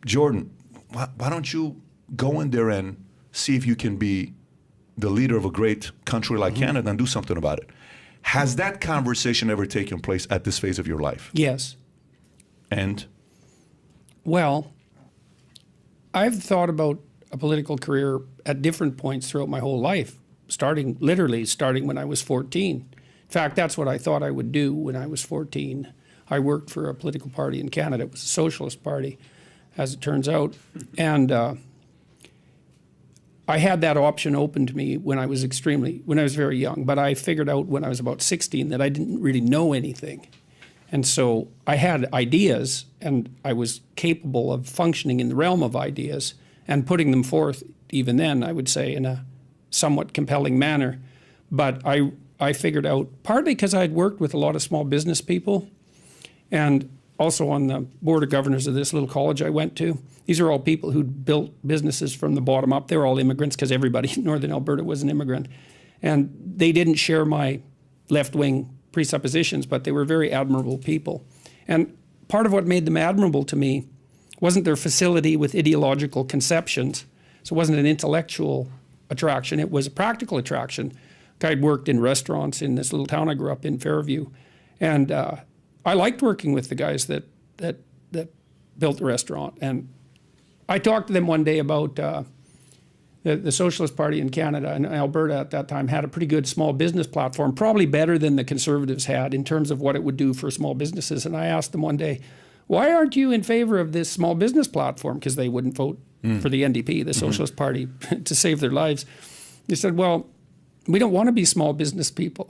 Jordan, why don't you go in there and see if you can be the leader of a great country like Canada and do something about it? Has that conversation ever taken place at this phase of your life? Yes. And? Well, I've thought about a political career at different points throughout my whole life, literally starting when I was 14. In fact, that's what I thought I would do when I was 14. I worked for a political party in Canada. It was a socialist party, as it turns out. And I had that option open to me when I was very young. But I figured out when I was about 16 that I didn't really know anything. And so I had ideas, and I was capable of functioning in the realm of ideas and putting them forth, even then, I would say, in a somewhat compelling manner. But I figured out, partly because I had worked with a lot of small business people, and also on the board of governors of this little college I went to. These are all people who'd built businesses from the bottom up. They were all immigrants, because everybody in Northern Alberta was an immigrant. And they didn't share my left-wing presuppositions, but they were very admirable people. And part of what made them admirable to me wasn't their facility with ideological conceptions. So it wasn't an intellectual attraction. It was a practical attraction. I'd worked in restaurants in this little town I grew up in, Fairview. And I liked working with the guys that built the restaurant. And I talked to them one day about the Socialist Party in Canada, and Alberta at that time had a pretty good small business platform, probably better than the Conservatives had in terms of what it would do for small businesses. And I asked them one day, why aren't you in favor of this small business platform? Because they wouldn't vote for the NDP, the Socialist Party, to save their lives. They said, well, we don't want to be small business people.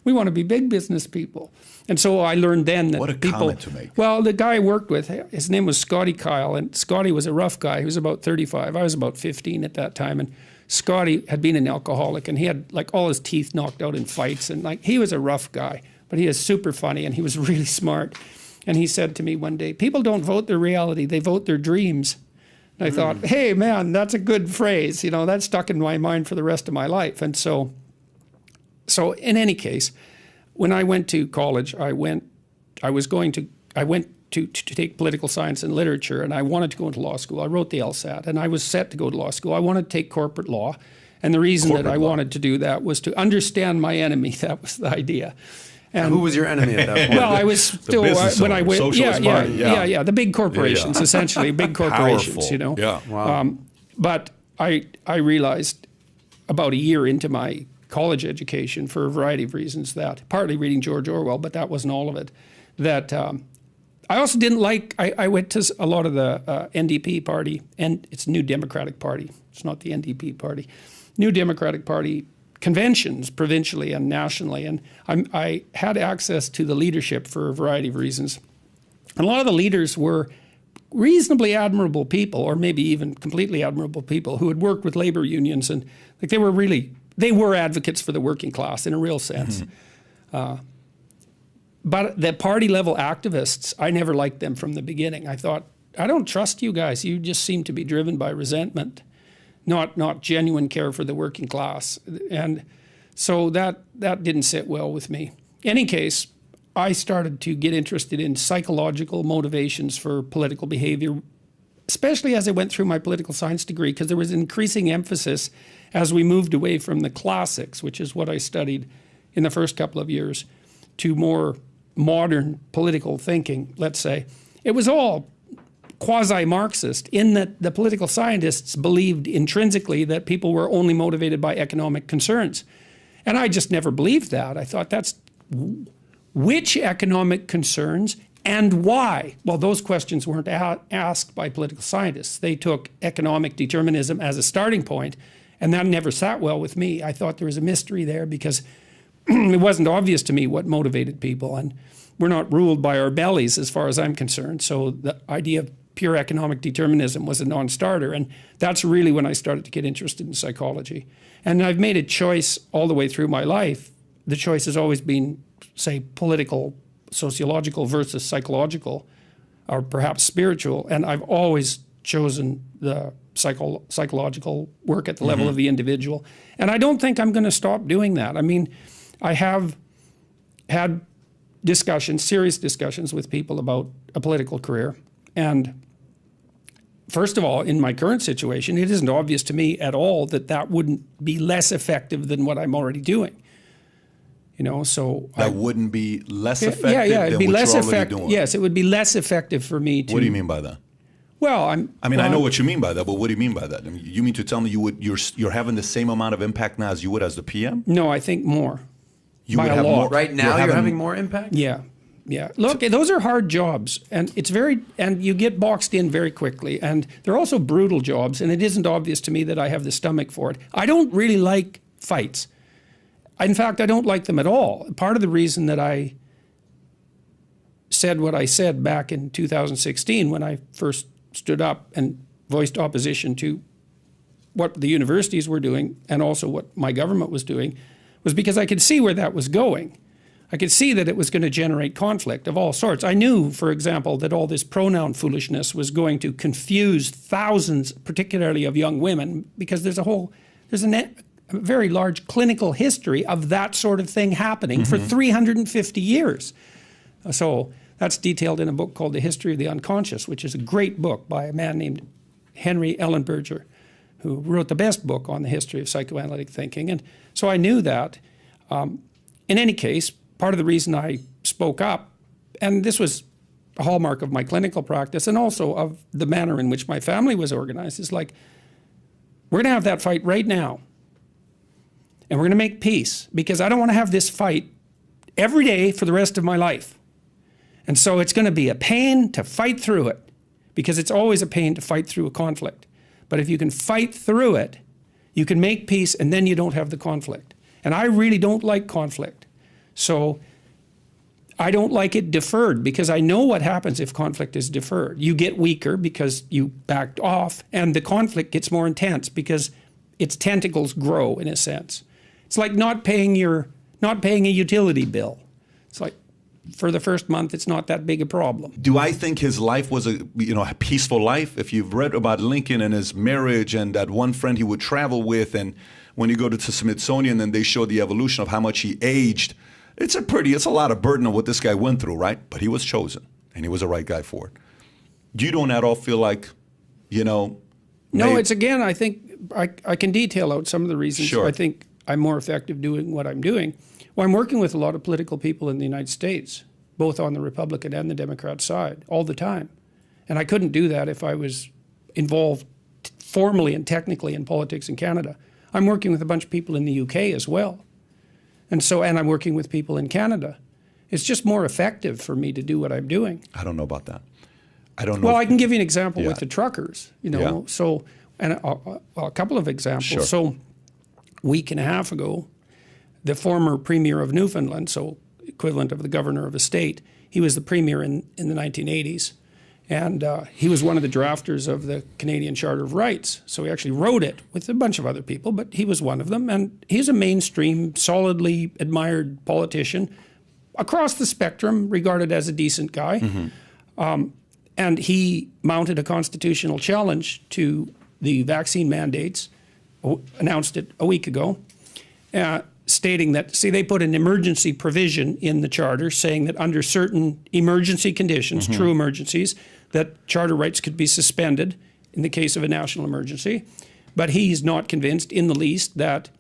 We want to be big business people. And so I learned then that what a people... comment to make. Well, the guy I worked with, his name was Scotty Kyle, and Scotty was a rough guy. He was about 35. I was about 15 at that time, and Scotty had been an alcoholic, and he had like all his teeth knocked out in fights, and like he was a rough guy, but he was super funny, and he was really smart. And he said to me one day, people don't vote their reality, they vote their dreams. And I thought, hey, man, that's a good phrase. You know, that stuck in my mind for the rest of my life. And so in any case, when I went to college, I went to take political science and literature, and I wanted to go into law school. I wrote the LSAT, and I was set to go to law school. I wanted to take corporate law. And the reason that I wanted to do that was to understand my enemy. That was the idea. And who was your enemy at that point? Well, I was still when I went, the big corporations, essentially big corporations, Powerful. you know. Yeah. Wow. But I realized about a year into my college education, for a variety of reasons, that partly reading George Orwell, but that wasn't all of it. That I also didn't like. I went to a lot of the NDP party, and it's New Democratic Party. It's not the NDP party. New Democratic Party conventions, provincially and nationally, and I had access to the leadership for a variety of reasons. And a lot of the leaders were reasonably admirable people, or maybe even completely admirable people, who had worked with labor unions, and like they were advocates for the working class in a real sense. But the party level activists, I never liked them from the beginning. I thought, I don't trust you guys. You just seem to be driven by resentment, not genuine care for the working class. And so that didn't sit well with me. In any case, I started to get interested in psychological motivations for political behavior, especially as I went through my political science degree, because there was an increasing emphasis as we moved away from the classics, which is what I studied in the first couple of years, to more modern political thinking, let's say. It was all quasi-Marxist in that the political scientists believed intrinsically that people were only motivated by economic concerns. And I just never believed that. I thought, that's which economic concerns and why? Well, those questions weren't asked by political scientists. They took economic determinism as a starting point, and that never sat well with me. I thought there was a mystery there because it wasn't obvious to me what motivated people, and we're not ruled by our bellies as far as I'm concerned. So the idea of pure economic determinism was a non-starter, and that's really when I started to get interested in psychology. And I've made a choice all the way through my life. The choice has always been, say, political, sociological versus psychological, or perhaps spiritual, and I've always chosen the psychological work at the level of the individual. And I don't think I'm going to stop doing that. I mean, I have had discussions, serious discussions with people about a political career, and first of all, in my current situation, it isn't obvious to me at all that that wouldn't be less effective than what I'm already doing. You know, so that wouldn't be less effective it'd than be what less you're already effective. doing. Yes, it would be less effective for me to. What do you mean by that? Well, I know what you mean by that, but what do you mean by that? I mean, you mean to tell me you're having the same amount of impact now as you would as the PM? No, I think more. You by would a have lot. more. Right now, you're having more impact? Yeah. Yeah. Look, those are hard jobs, and and you get boxed in very quickly, and they're also brutal jobs, and it isn't obvious to me that I have the stomach for it. I don't really like fights. In fact, I don't like them at all. Part of the reason that I said what I said back in 2016 when I first stood up and voiced opposition to what the universities were doing and also what my government was doing was because I could see where that was going. I could see that it was going to generate conflict of all sorts. I knew, for example, that all this pronoun foolishness was going to confuse thousands, particularly of young women, because there's a very large clinical history of that sort of thing happening for 350 years. So that's detailed in a book called The History of the Unconscious, which is a great book by a man named Henry Ellenberger, who wrote the best book on the history of psychoanalytic thinking. And so I knew that. In any case, part of the reason I spoke up, and this was a hallmark of my clinical practice and also of the manner in which my family was organized, is like, we're going to have that fight right now. And we're going to make peace, because I don't want to have this fight every day for the rest of my life. And so it's going to be a pain to fight through it, because it's always a pain to fight through a conflict. But if you can fight through it, you can make peace, and then you don't have the conflict. And I really don't like conflict. So I don't like it deferred, because I know what happens if conflict is deferred. You get weaker because you backed off, and the conflict gets more intense because its tentacles grow, in a sense. It's like not paying a utility bill. It's like, for the first month, it's not that big a problem. Do I think his life was a peaceful life? If you've read about Lincoln and his marriage and that one friend he would travel with, and when you go to Smithsonian and they show the evolution of how much he aged, it's a lot of burden on what this guy went through, right? But he was chosen, and he was the right guy for it. You don't at all feel like, No, it's again, I think I can detail out some of the reasons. Sure. I think I'm more effective doing what I'm doing. Well, I'm working with a lot of political people in the United States, both on the Republican and the Democrat side, all the time. And I couldn't do that if I was involved formally and technically in politics in Canada. I'm working with a bunch of people in the UK as well. And I'm working with people in Canada. It's just more effective for me to do what I'm doing. I don't know about that. I don't know. Well, I can give you an example with the truckers, Yeah. So, and a couple of examples. Sure. So, a week and a half ago, the former premier of Newfoundland, so equivalent of the governor of a state, he was the premier in the 1980s. And he was one of the drafters of the Canadian Charter of Rights. So he actually wrote it with a bunch of other people, but he was one of them. And he's a mainstream, solidly admired politician across the spectrum, regarded as a decent guy. And he mounted a constitutional challenge to the vaccine mandates, announced it a week ago, stating that, they put an emergency provision in the charter saying that under certain emergency conditions, true emergencies, that charter rights could be suspended in the case of a national emergency. But he's not convinced in the least that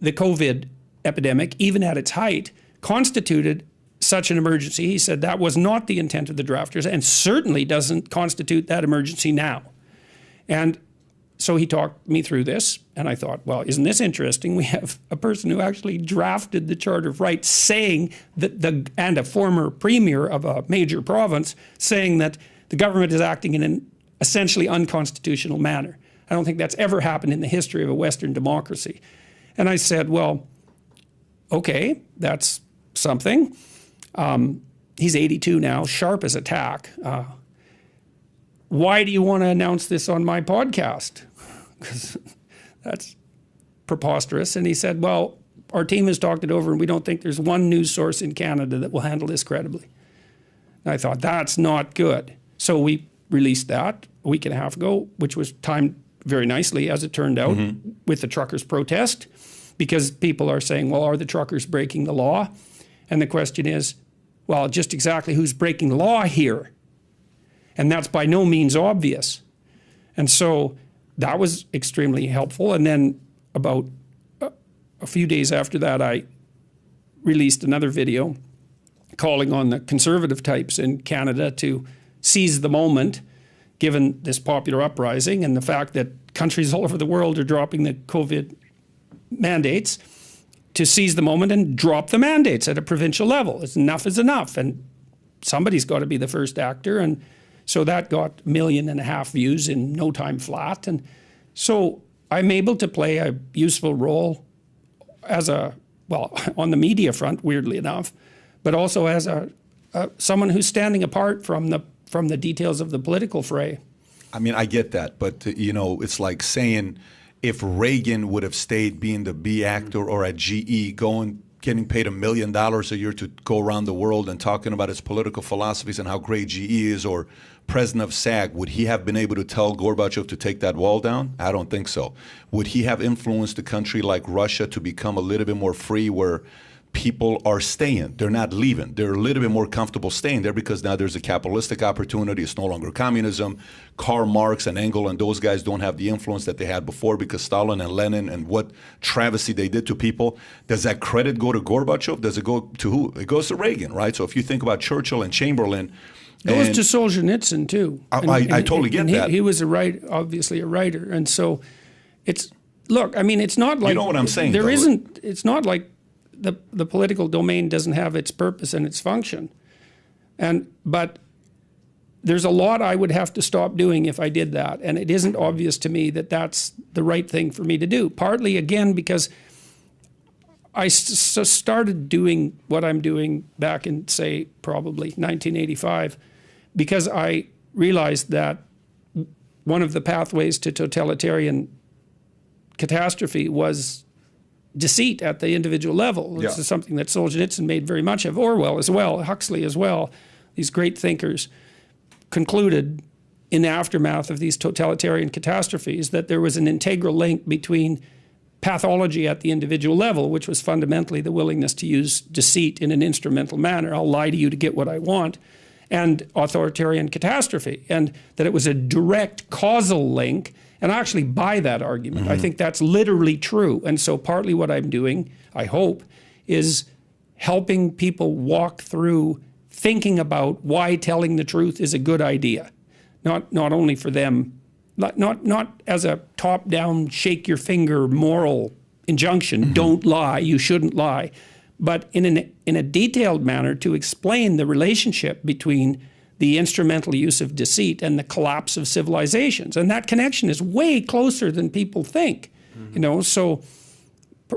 the COVID epidemic, even at its height, constituted such an emergency. He said that was not the intent of the drafters and certainly doesn't constitute that emergency now. And so he talked me through this, and I thought, well, isn't this interesting? We have a person who actually drafted the Charter of Rights saying that and a former premier of a major province saying that the government is acting in an essentially unconstitutional manner. I don't think that's ever happened in the history of a Western democracy. And I said, well, okay, that's something. He's 82 now, sharp as a tack. Why do you want to announce this on my podcast? Because that's preposterous. And he said, well, our team has talked it over and we don't think there's one news source in Canada that will handle this credibly. And I thought, that's not good. So we released that a week and a half ago, which was timed very nicely, as it turned out, with the truckers' protest, because people are saying, well, are the truckers breaking the law? And the question is, well, just exactly who's breaking the law here? And that's by no means obvious. And so that was extremely helpful. And then about a few days after that, I released another video calling on the conservative types in Canada to seize the moment, given this popular uprising and the fact that countries all over the world are dropping the COVID mandates, to seize the moment and drop the mandates at a provincial level. Enough is enough. And somebody's got to be the first actor. And so that got 1.5 million views in no time flat. And so I'm able to play a useful role as on the media front, weirdly enough, but also as someone who's standing apart from the details of the political fray. I mean, I get that, but it's like saying if Reagan would have stayed being the B actor or at GE, getting paid $1 million a year to go around the world and talking about his political philosophies and how great GE is, or president of SAG, would he have been able to tell Gorbachev to take that wall down? I don't think so. Would he have influenced a country like Russia to become a little bit more free, where people are staying? They're not leaving. They're a little bit more comfortable staying there because now there's a capitalistic opportunity. It's no longer communism. Karl Marx and Engels and those guys don't have the influence that they had before because Stalin and Lenin and what travesty they did to people. Does that credit go to Gorbachev? Does it go to who? It goes to Reagan, right? So if you think about Churchill and Chamberlain, it goes to Solzhenitsyn too. I totally get that. He was obviously a writer, and so it's not like, you know what I'm saying. It's not like the political domain doesn't have its purpose and its function, but there's a lot I would have to stop doing if I did that, and it isn't obvious to me that that's the right thing for me to do. Partly again because I started doing what I'm doing back in, say, probably 1985, because I realized that one of the pathways to totalitarian catastrophe was deceit at the individual level. This is something that Solzhenitsyn made very much of, Orwell as well, Huxley as well. These great thinkers concluded in the aftermath of these totalitarian catastrophes that there was an integral link between pathology at the individual level, which was fundamentally the willingness to use deceit in an instrumental manner. I'll lie to you to get what I want, and authoritarian catastrophe, and that it was a direct causal link. And I actually buy that argument. Mm-hmm. I think that's literally true. And so partly what I'm doing, I hope, is helping people walk through thinking about why telling the truth is a good idea. Not only for them, not as a top-down, shake your finger moral injunction, mm-hmm. Don't lie, you shouldn't lie, but in a detailed manner to explain the relationship between the instrumental use of deceit and the collapse of civilizations. And that connection is way closer than people think. Mm-hmm. So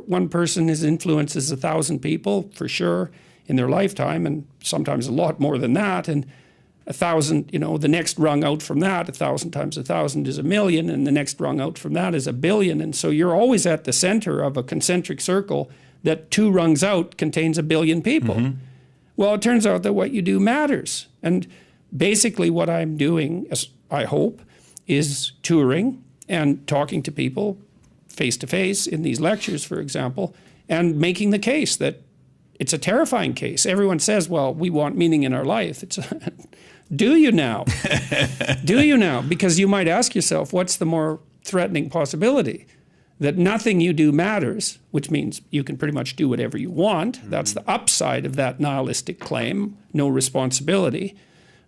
one person influences 1,000 people for sure in their lifetime, and sometimes a lot more than that. And 1,000, the next rung out from that, 1,000 times 1,000 is 1,000,000, and the next rung out from that is 1,000,000,000. And so you're always at the center of a concentric circle that 2 rungs out contains 1,000,000,000 people. Mm-hmm. Well, it turns out that what you do matters. And basically what I'm doing, as I hope, is touring and talking to people face-to-face in these lectures, for example, and making the case that it's a terrifying case. Everyone says, well, we want meaning in our life. Do you now? Do you now? Because you might ask yourself, what's the more threatening possibility? That nothing you do matters, which means you can pretty much do whatever you want. Mm-hmm. That's the upside of that nihilistic claim, no responsibility,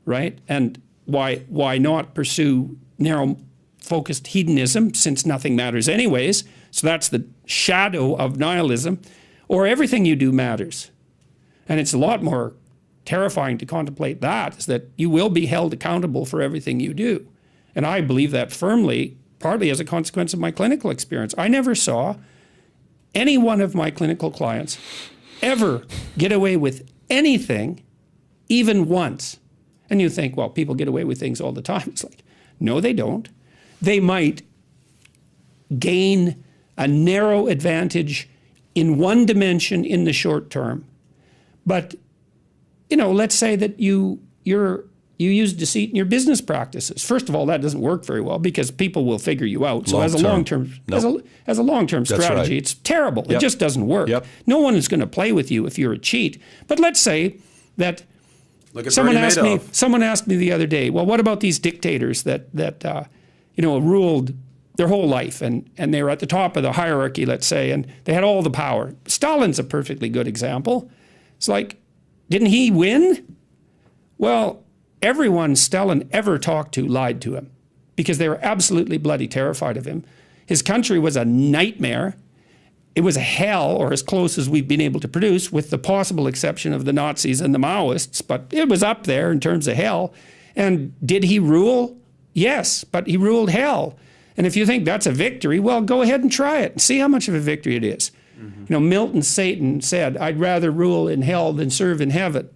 right? And why not pursue narrow-focused hedonism since nothing matters anyways? So that's the shadow of nihilism. Or everything you do matters. And it's a lot more terrifying to contemplate that, is that you will be held accountable for everything you do. And I believe that firmly, partly as a consequence of my clinical experience. I never saw any one of my clinical clients ever get away with anything, even once. And you think, well, people get away with things all the time. It's like, no, they don't. They might gain a narrow advantage in one dimension in the short term. But, let's say that you use deceit in your business practices. First of all, that doesn't work very well because people will figure you out. So as a long-term strategy, it's terrible. Yep. It just doesn't work. Yep. No one is going to play with you if you're a cheat. But let's say that someone asked me the other day, well, what about these dictators that ruled their whole life, and they were at the top of the hierarchy, let's say, and they had all the power. Stalin's a perfectly good example. It's like, didn't he win? Well, everyone Stalin ever talked to lied to him because they were absolutely bloody terrified of him. His country was a nightmare. It was a hell, or as close as we've been able to produce, with the possible exception of the Nazis and the Maoists, but it was up there in terms of hell. And did he rule? Yes, but he ruled hell. And if you think that's a victory, well, go ahead and try it and see how much of a victory it is. Milton Satan said, I'd rather rule in hell than serve in heaven.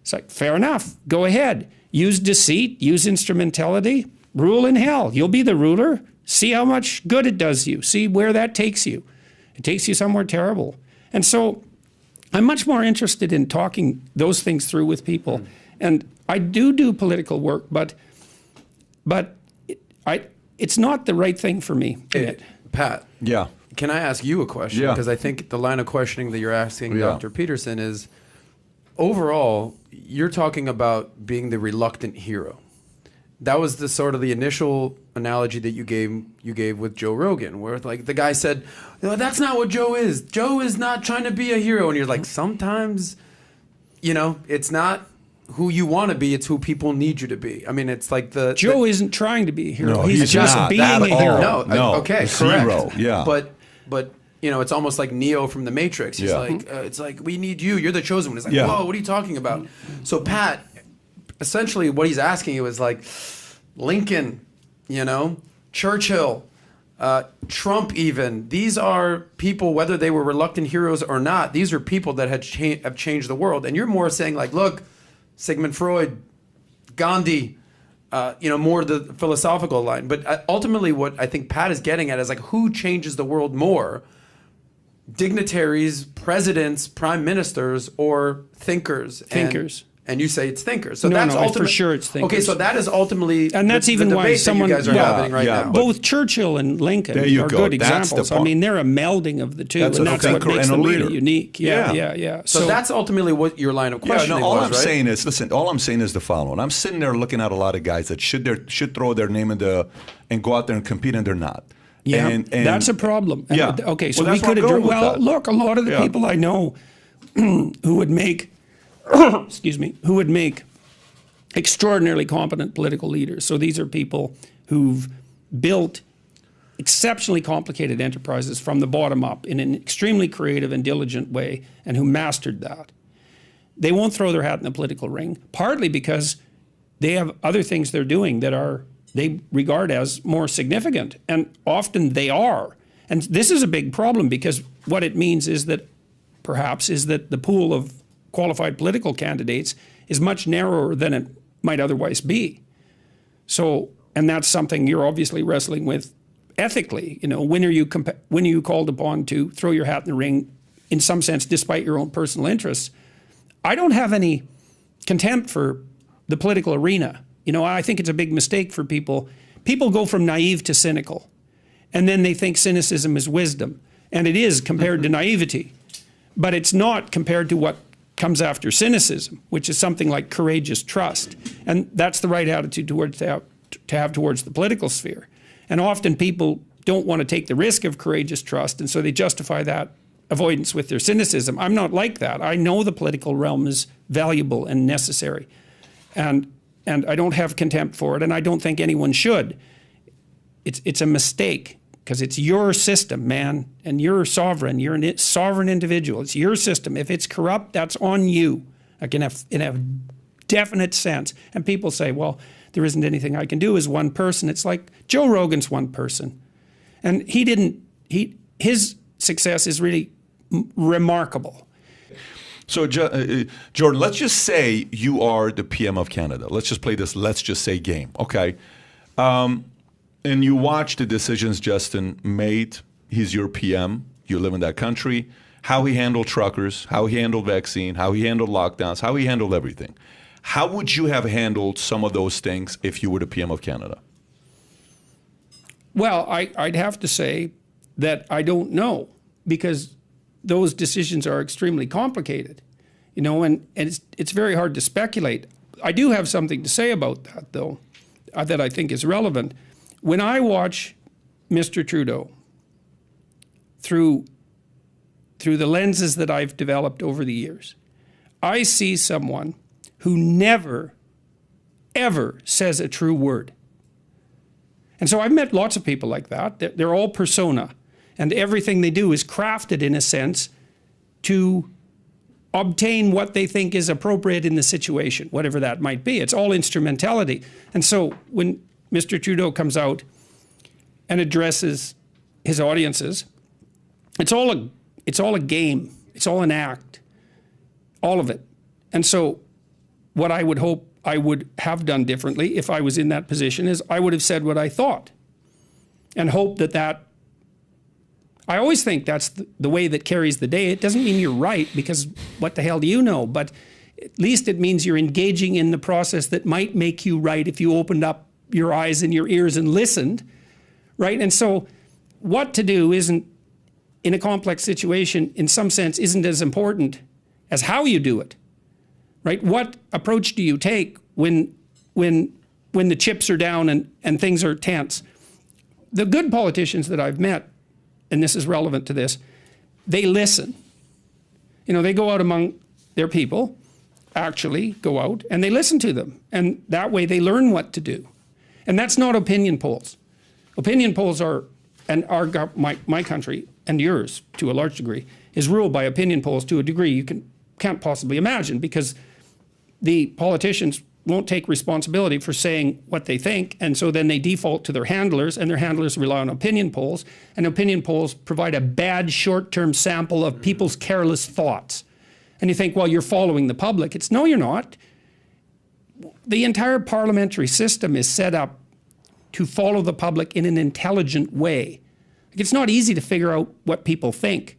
It's like, fair enough, go ahead. Use deceit, use instrumentality, rule in hell. You'll be the ruler. See how much good it does you. See where that takes you. It takes you somewhere terrible. And so I'm much more interested in talking those things through with people. And I do political work, but it's not the right thing for me. Pat. Yeah. Can I ask you a question? Yeah. Because I think the line of questioning that you're asking Yeah. Dr. Peterson is, overall, you're talking about being the reluctant hero. That was the sort of the initial analogy that you gave with Joe Rogan, where like the guy said, no, that's not what Joe is. Joe is not trying to be a hero. And you're like, sometimes, it's not who you want to be, it's who people need you to be. I mean, it's like Joe isn't trying to be a hero. No, he's just not being at a hero. all. No, okay, zero. correct. Yeah. But it's almost like Neo from The Matrix. He's like, it's like, we need you. You're the chosen one. It's like, whoa, what are you talking about? So Pat, essentially what he's asking you is like, Lincoln, Churchill, Trump even. These are people, whether they were reluctant heroes or not, these are people that have changed the world. And you're more saying like, look, Sigmund Freud, Gandhi, more the philosophical line. But ultimately what I think Pat is getting at is like, who changes the world more? Dignitaries, presidents, prime ministers, or thinkers? Thinkers. And you say it's thinkers. So No, that's no, ultimately, for sure it's thinkers. Okay, so that is ultimately And that's the even why debate someone- that you guys are Yeah, having right now. Both Churchill and Lincoln There you are go. good That's the examples. I point. mean, they're a melding of the two, That's and a that's what thinker makes and a them really leader. unique. Yeah. Yeah. So that's ultimately what your line of Yeah, questioning no, all was, I'm right? saying is, listen, all I'm saying is the following. I'm sitting there looking at a lot of guys that should throw their name and go out there and compete, and they're not. Yeah, And that's a problem. And, Yeah. Okay, so Well, we that's where could I'm going address. with Well, that. look, a lot of the Yeah. people I know who would make, who would make extraordinarily competent political leaders. So these are people who've built exceptionally complicated enterprises from the bottom up in an extremely creative and diligent way, and who mastered that. They won't throw their hat in the political ring, partly because they have other things they're doing that they regard as more significant, and often they are. And this is a big problem, because what it means is that the pool of qualified political candidates is much narrower than it might otherwise be. So, and that's something you're obviously wrestling with ethically. When are you called upon to throw your hat in the ring, in some sense, despite your own personal interests? I don't have any contempt for the political arena. I think it's a big mistake for people. People go from naive to cynical, and then they think cynicism is wisdom, and it is compared to naivety, but it's not compared to what comes after cynicism, which is something like courageous trust. And that's the right attitude to have towards the political sphere. And often people don't want to take the risk of courageous trust, and so they justify that avoidance with their cynicism. I'm not like that. I know the political realm is valuable and necessary. And I don't have contempt for it, and I don't think anyone should. It's a mistake, because it's your system, man, and you're sovereign. You're a sovereign individual. It's your system. If it's corrupt, that's on you, like in a definite sense. And people say, well, there isn't anything I can do as one person. It's like Joe Rogan's one person. And his success is really remarkable. So, Jordan, let's just say you are the PM of Canada. Let's just play this let's just say game, okay? And you watch the decisions Justin made. He's your PM. You live in that country. How he handled truckers, how he handled vaccine, how he handled lockdowns, how he handled everything. How would you have handled some of those things if you were the PM of Canada? Well, I'd have to say that I don't know, because those decisions are extremely complicated, and it's very hard to speculate. I do have something to say about that, though, that I think is relevant. when I watch Mr. Trudeau through the lenses that I've developed over the years, I see someone who never, ever says a true word. And so I've met lots of people like that. They're all persona, and everything they do is crafted in a sense to obtain what they think is appropriate in the situation, whatever that might be. It's all instrumentality. And so when Mr. Trudeau comes out and addresses his audiences, it's all a game. It's all an act. All of it. And so what I would hope I would have done differently if I was in that position is I would have said what I thought and hope that I always think that's the way that carries the day. It doesn't mean you're right, because what the hell do you know? But at least it means you're engaging in the process that might make you right if you opened up your eyes and your ears and listened, right? And so what to do isn't, in a complex situation, in some sense, isn't as important as how you do it, right? What approach do you take when the chips are down and things are tense? The good politicians that I've met, and this is relevant to this, they listen. You know, they go out among their people, actually go out, and they listen to them. And that way they learn what to do. And that's not opinion polls. Opinion polls are, and my country and yours to a large degree, is ruled by opinion polls to a degree you can't possibly imagine, because the politicians won't take responsibility for saying what they think, and so then they default to their handlers, and their handlers rely on opinion polls, and opinion polls provide a bad short-term sample of people's careless thoughts. And you think, well, you're following the public. It's no, you're not. The entire parliamentary system is set up to follow the public in an intelligent way. It's not easy to figure out what people think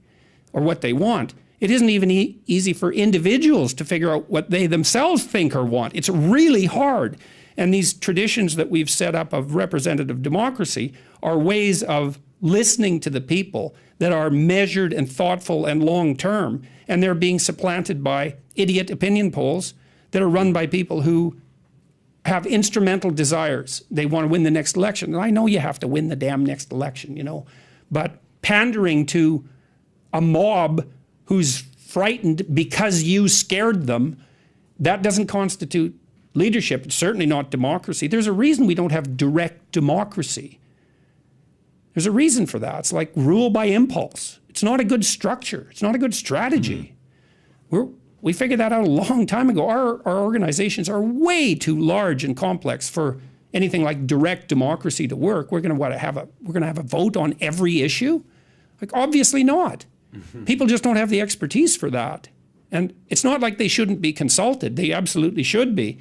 or what they want. It isn't even easy for individuals to figure out what they themselves think or want. It's really hard. And these traditions that we've set up of representative democracy are ways of listening to the people that are measured and thoughtful and long-term. And they're being supplanted by idiot opinion polls that are run by people who have instrumental desires. They want to win the next election. And I know you have to win the damn next election, you know, but pandering to a mob who's frightened because you scared them, that doesn't constitute leadership. It's certainly not democracy. There's a reason we don't have direct democracy. There's a reason for that. It's like rule by impulse. It's not a good structure. It's not a good strategy. We figured that out a long time ago. Our organizations are way too large and complex for anything like direct democracy to work. We're going to have a vote on every issue? Like, obviously not. People just don't have the expertise for that. And it's not like they shouldn't be consulted. They absolutely should be.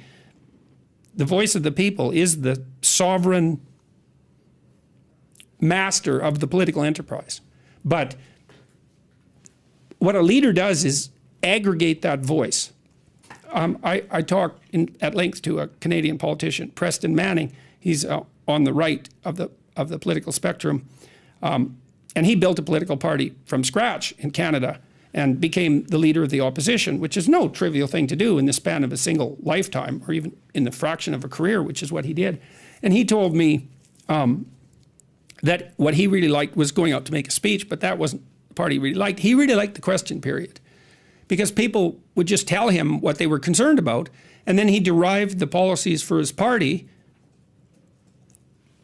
The voice of the people is the sovereign master of the political enterprise. But what a leader does is aggregate that voice. I talked at length to a Canadian politician, Preston Manning. He's on the right of the political spectrum. And he built a political party from scratch in Canada and became the leader of the opposition, which is no trivial thing to do in the span of a single lifetime, or even in the fraction of a career, which is what he did. And he told me that what he really liked was going out to make a speech, but that wasn't the part he really liked. He really liked the question period, because people would just tell him what they were concerned about, and then he derived the policies for his party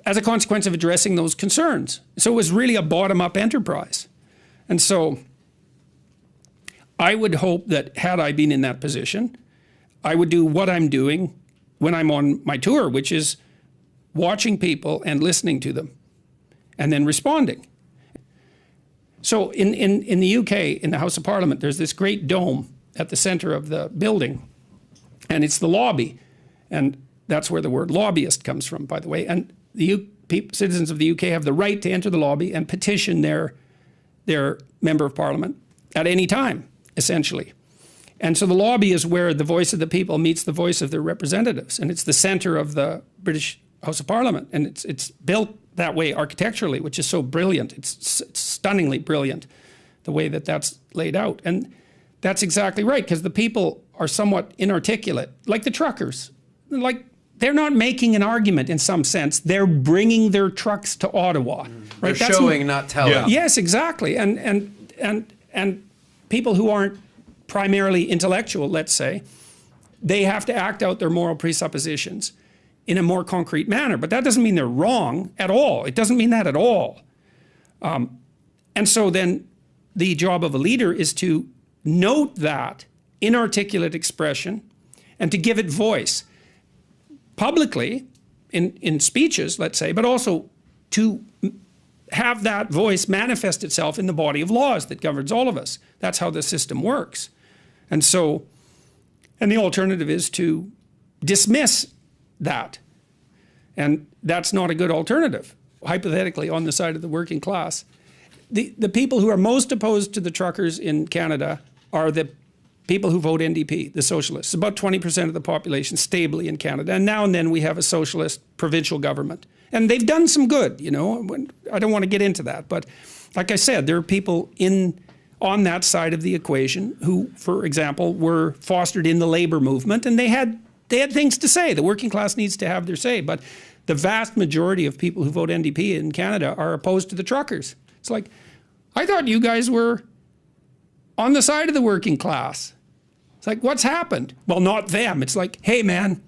as a consequence of addressing those concerns. So it was really a bottom-up enterprise. And so I would hope that had I been in that position, I would do what I'm doing when I'm on my tour, which is watching people and listening to them and then responding. So in the UK, in the House of Parliament, there's this great dome at the center of the building, and it's the lobby. And that's where the word lobbyist comes from, by the way. And the citizens of the UK have the right to enter the lobby and petition their member of parliament at any time, essentially. And so the lobby is where the voice of the people meets the voice of their representatives, and it's the center of the British House of Parliament, and it's built that way architecturally, which is so brilliant. It's stunningly brilliant, the way that that's laid out. And that's exactly right, because the people are somewhat inarticulate, like the truckers. Like, they're not making an argument in some sense. They're bringing their trucks to Ottawa. They're Right? showing, not telling. Yeah. Yes, exactly. And people who aren't primarily intellectual, let's say, they have to act out their moral presuppositions in a more concrete manner. But that doesn't mean they're wrong at all. It doesn't mean that at all. And so then the job of a leader is to note that inarticulate expression and to give it voice publicly in speeches, let's say, but also to have that voice manifest itself in the body of laws that governs all of us. That's how the system works. And so, and the alternative is to dismiss that. And that's not a good alternative, hypothetically, on the side of the working class. The people who are most opposed to the truckers in Canada are the people who vote NDP, the socialists. About 20% of the population stably in Canada. And now and then we have a socialist provincial government. And they've done some good, you know. I don't want to get into that. But like I said, there are people on that side of the equation who, for example, were fostered in the labor movement, and they had things to say. The working class needs to have their say. But the vast majority of people who vote NDP in Canada are opposed to the truckers. It's like, I thought you guys were on the side of the working class. It's like, what's happened? Well, not them. It's like, hey, man,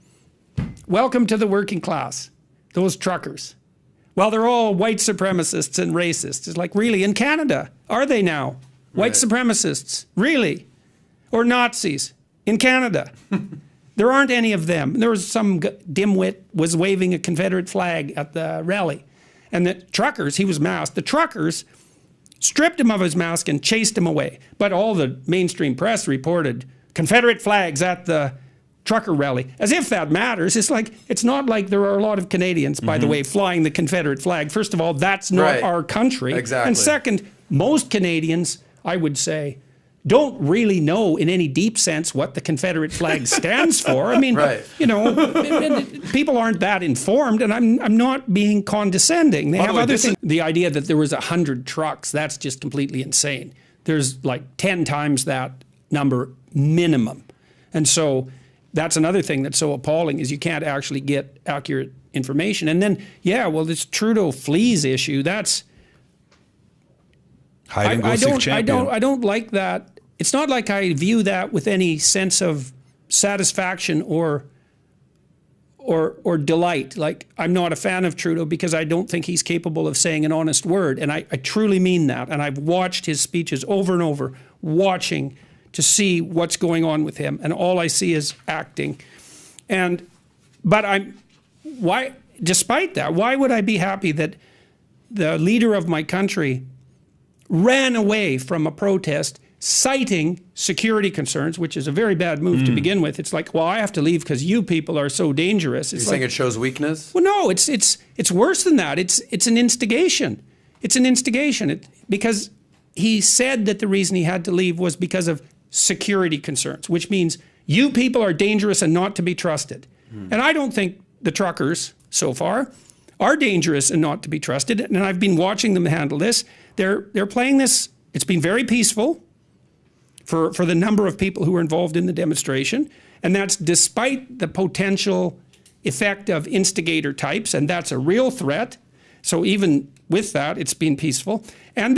welcome to the working class, those truckers. Well, they're all white supremacists and racists. It's like, really, in Canada, are they now? White supremacists, really? Or Nazis in Canada? There aren't any of them. There was some dimwit was waving a Confederate flag at the rally. And the truckers, he was masked, the truckers stripped him of his mask and chased him away. But all the mainstream press reported Confederate flags at the trucker rally, as if that matters. It's like, it's not like there are a lot of Canadians, by the way, flying the Confederate flag. First of all, that's not our country. Exactly. And second, most Canadians, I would say, don't really know in any deep sense what the Confederate flag stands for. I mean, you know, people aren't that informed, and I'm not being condescending. They have other things. The idea that there was 100 trucks, that's just completely insane. There's like 10 times that number minimum. And so that's another thing that's so appalling is you can't actually get accurate information. And then, yeah, well, this Trudeau fleas issue, that's... I don't like that. It's not like I view that with any sense of satisfaction or delight. Like, I'm not a fan of Trudeau because I don't think he's capable of saying an honest word. And I truly mean that. And I've watched his speeches over and over, watching to see what's going on with him. And all I see is acting. But despite that, why would I be happy that the leader of my country ran away from a protest citing security concerns, which is a very bad move to begin with? It's like, well, I have to leave because you people are so dangerous. You're saying it shows weakness? Well, no, it's worse than that. It's an instigation. It's an instigation because he said that the reason he had to leave was because of security concerns, which means you people are dangerous and not to be trusted. And I don't think the truckers so far are dangerous and not to be trusted. And I've been watching them handle this. They're playing this. It's been very peaceful for the number of people who were involved in the demonstration. And that's despite the potential effect of instigator types. And that's a real threat. So even with that, it's been peaceful. And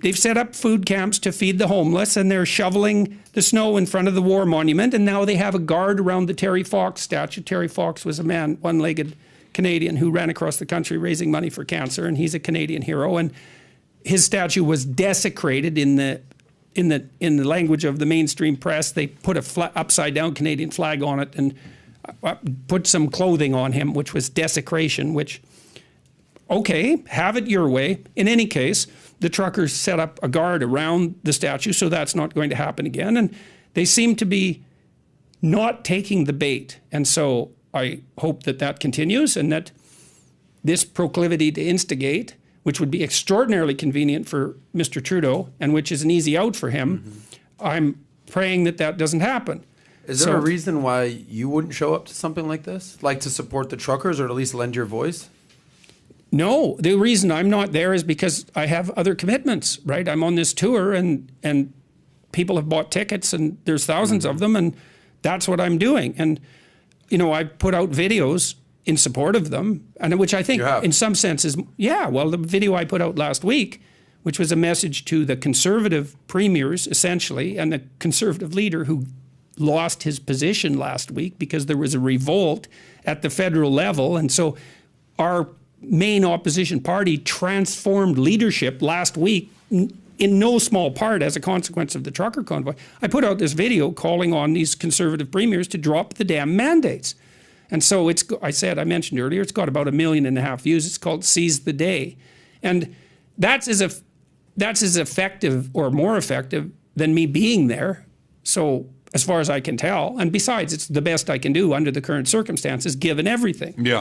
they've set up food camps to feed the homeless. And they're shoveling the snow in front of the war monument. And now they have a guard around the Terry Fox statue. Terry Fox was a man, one-legged Canadian who ran across the country raising money for cancer, and he's a Canadian hero. And his statue was desecrated in the language of the mainstream press. They put a upside down Canadian flag on it and put some clothing on him, which was desecration. Which, okay, have it your way. In any case, the truckers set up a guard around the statue, so that's not going to happen again. And they seem to be not taking the bait, and so I hope that continues and that this proclivity to instigate, which would be extraordinarily convenient for Mr. Trudeau and which is an easy out for him, I'm praying that doesn't happen. Is there a reason why you wouldn't show up to something like this? Like to support the truckers or at least lend your voice? No, the reason I'm not there is because I have other commitments, right? I'm on this tour and people have bought tickets and there's thousands of them and that's what I'm doing. And you know, I put out videos in support of them, and which I think in some sense is, well, the video I put out last week, which was a message to the Conservative premiers, essentially, and the Conservative leader who lost his position last week because there was a revolt at the federal level. And so our main opposition party transformed leadership last week in no small part as a consequence of the trucker convoy. I put out this video calling on these Conservative premiers to drop the damn mandates. And so I mentioned earlier, it's got about 1.5 million views. It's called Seize the Day. And that's as effective or more effective than me being there. So as far as I can tell, and besides, it's the best I can do under the current circumstances, given everything. Yeah.